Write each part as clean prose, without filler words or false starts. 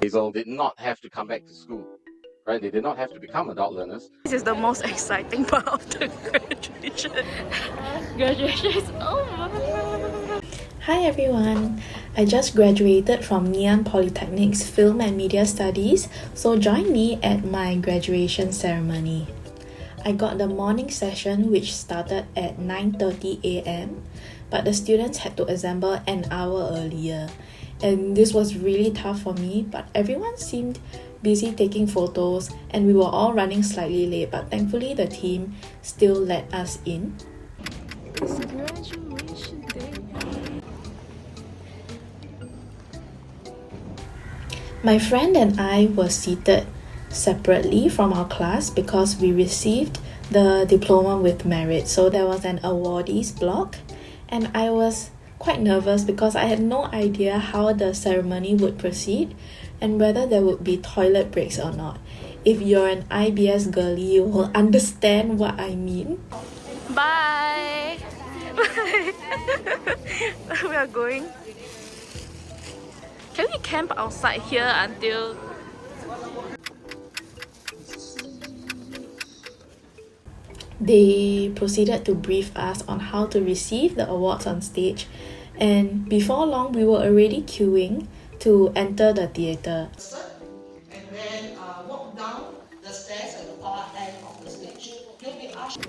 Hazel did not have to come back to school, right? They did not have to become adult learners. This is the most exciting part of the graduation. Graduation is over. Hi everyone! I just graduated from Ngee Polytechnic's Film and Media Studies, so join me at my graduation ceremony. I got the morning session which started at 9:30 AM, but the students had to assemble an hour earlier. And this was really tough for me, but everyone seemed busy taking photos and we were all running slightly late, but thankfully the team still let us in. It's graduation day. My friend and I were seated separately from our class because we received the diploma with merit, so there was an awardees block, and I was quite nervous because I had no idea how the ceremony would proceed and whether there would be toilet breaks or not. If you're an IBS girly, you will understand what I mean. Bye! We are going. Can we camp outside here until... They proceeded to brief us on how to receive the awards on stage, and before long we were already queuing to enter the theatre. And then walk down the stairs at the far end of the stage. You'll be asked.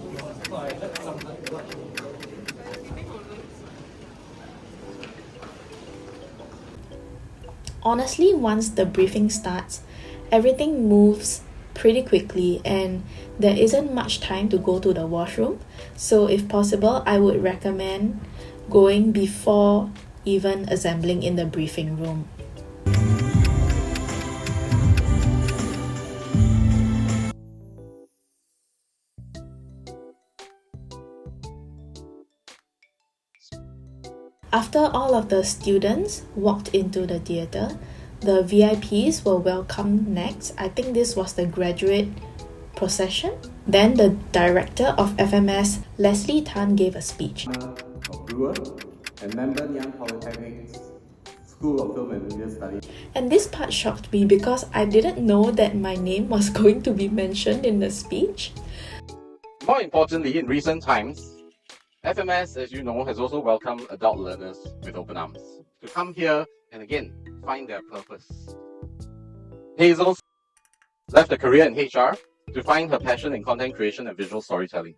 Honestly, once the briefing starts, everything moves pretty quickly and there isn't much time to go to the washroom. So if possible, I would recommend going before even assembling in the briefing room. After all of the students walked into the theatre, the VIPs were welcomed next. I think this was the graduate procession. Then the director of FMS, Leslie Tan, gave a speech. A brewer and member Ngee Polytechnic's School of Film and Media Studies. And this part shocked me because I didn't know that my name was going to be mentioned in the speech. More importantly, in recent times, FMS, as you know, has also welcomed adult learners with open arms to come here and again find their purpose. Hazel left a career in HR to find her passion in content creation and visual storytelling.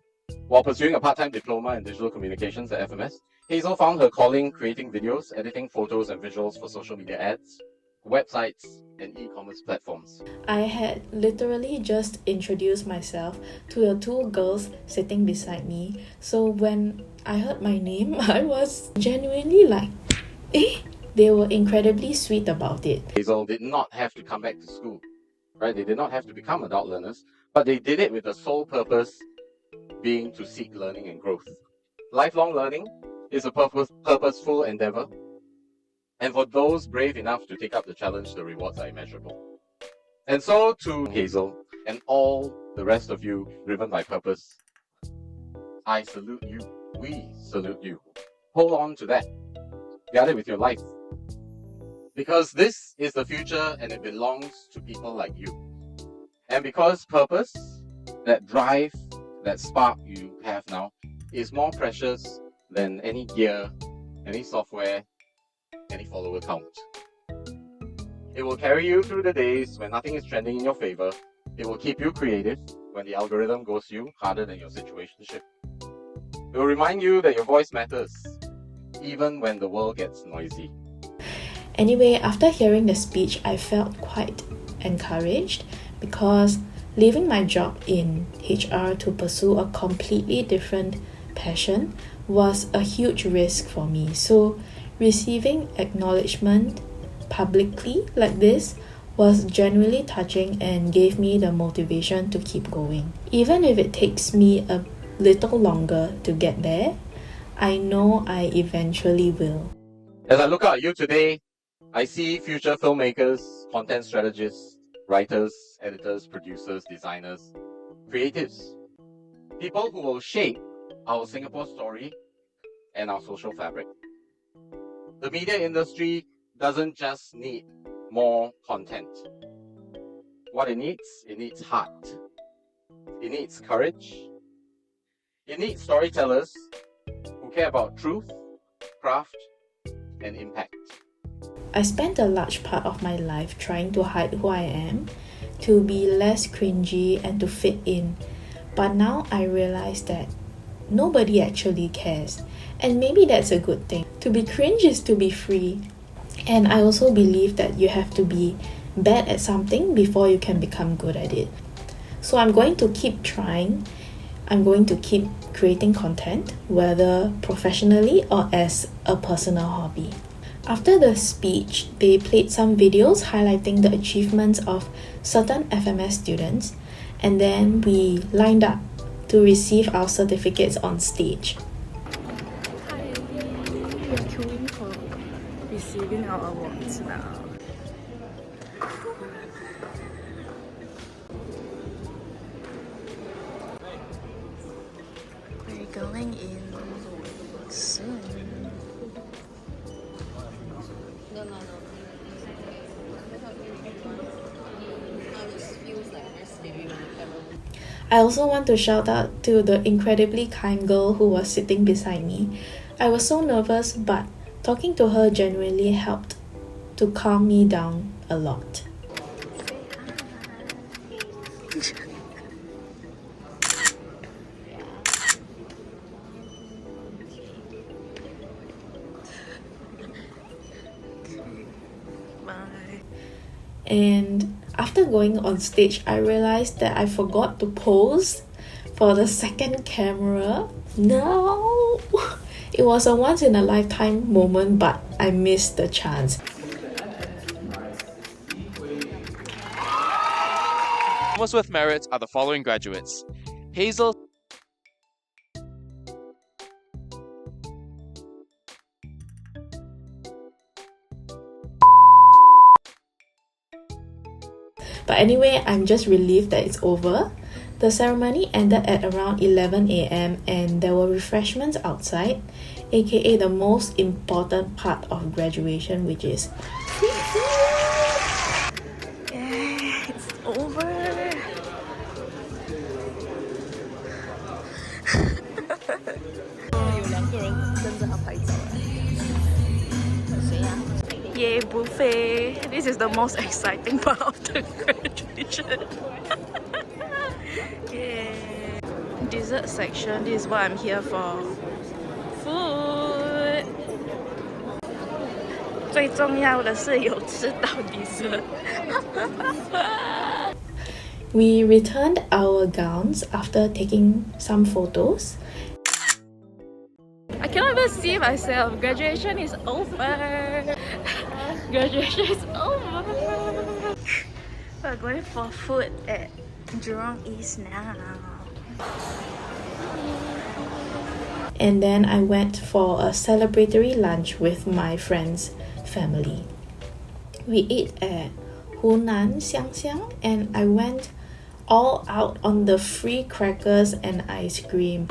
While pursuing a part-time diploma in digital communications at FMS, Hazel found her calling creating videos, editing photos and visuals for social media ads, websites, and e-commerce platforms. I had literally just introduced myself to the two girls sitting beside me, so when I heard my name, I was genuinely like, eh? They were incredibly sweet about it. Hazel did not have to come back to school, right? They did not have to become adult learners, but they did it with the sole purpose being to seek learning and growth. Lifelong learning is a purposeful endeavor, and for those brave enough to take up the challenge, the rewards are immeasurable. And so to Hazel and all the rest of you driven by purpose, I salute you. We salute you. Hold on to that. Guard it with your life. Because this is the future and it belongs to people like you. And because purpose, that drive, that spark you have now, is more precious than any gear, any software, any follower count. It will carry you through the days when nothing is trending in your favor. It will keep you creative when the algorithm goes you harder than your situationship. It will remind you that your voice matters, even when the world gets noisy. Anyway, after hearing the speech, I felt quite encouraged because leaving my job in HR to pursue a completely different passion was a huge risk for me. So receiving acknowledgement publicly like this was genuinely touching and gave me the motivation to keep going. Even if it takes me a little longer to get there, I know I eventually will. As I look out at you today, I see future filmmakers, content strategists, writers, editors, producers, designers, creatives. People who will shape our Singapore story and our social fabric. The media industry doesn't just need more content. What it needs heart. It needs courage. It needs storytellers who care about truth, craft, and impact. I spent a large part of my life trying to hide who I am, to be less cringy and to fit in. But now I realize that nobody actually cares. And maybe that's a good thing. To be cringe is to be free. And I also believe that you have to be bad at something before you can become good at it. So I'm going to keep trying. I'm going to keep creating content, whether professionally or as a personal hobby. After the speech, they played some videos highlighting the achievements of certain FMS students, and then we lined up to receive our certificates on stage. Hi, we are queuing for receiving our awards now. We're going in soon. I also want to shout out to the incredibly kind girl who was sitting beside me. I was so nervous, but talking to her genuinely helped to calm me down a lot. Bye. And after going on stage, I realized that I forgot to pose for the second camera. No! It was a once in a lifetime moment, but I missed the chance. Almost with merit are the following graduates: Hazel But anyway, I'm just relieved that it's over. The ceremony ended at around 11 a.m. and there were refreshments outside, aka the most important part of graduation, which is free food! Yeah, it's over. 有2个人跟着他拍照。谁呀？Yay, buffet! This is the most exciting part of the graduation. Yeah. Dessert section, this is what I'm here for. Food! 最重要的是有吃到 dessert. We returned our gowns after taking some photos. I cannot even see myself. Graduation is over. Graduation is over. We're going for food at Jurong East now. And then I went for a celebratory lunch with my friend's family. We ate at Hunan Xiangxiang and I went all out on the free crackers and ice cream.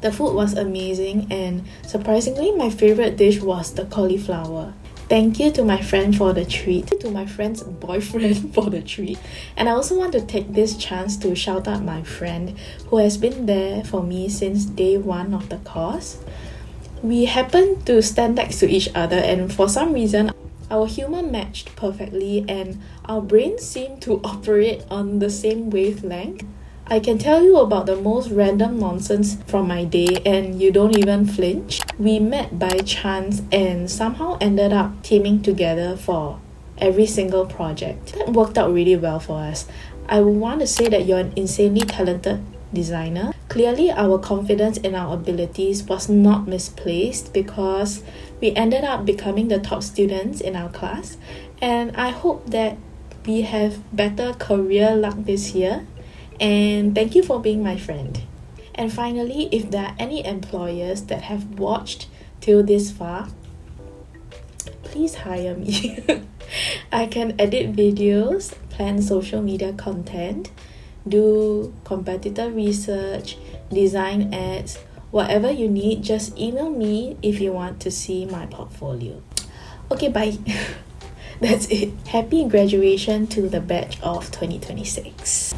The food was amazing and surprisingly my favorite dish was the cauliflower. Thank you to my friend for the treat, to my friend's boyfriend for the treat. And I also want to take this chance to shout out my friend who has been there for me since day one of the course. We happened to stand next to each other and for some reason our humor matched perfectly and our brains seemed to operate on the same wavelength. I can tell you about the most random nonsense from my day and you don't even flinch. We met by chance and somehow ended up teaming together for every single project. That worked out really well for us. I would want to say that you're an insanely talented designer. Clearly, our confidence in our abilities was not misplaced because we ended up becoming the top students in our class, and I hope that we have better career luck this year, and thank you for being my friend. And finally, if there are any employers that have watched till this far, please hire me. I can edit videos, plan social media content, do competitor research, design ads, whatever you need. Just email me if you want to see my portfolio. Okay, bye. That's it. Happy graduation to the batch of 2026.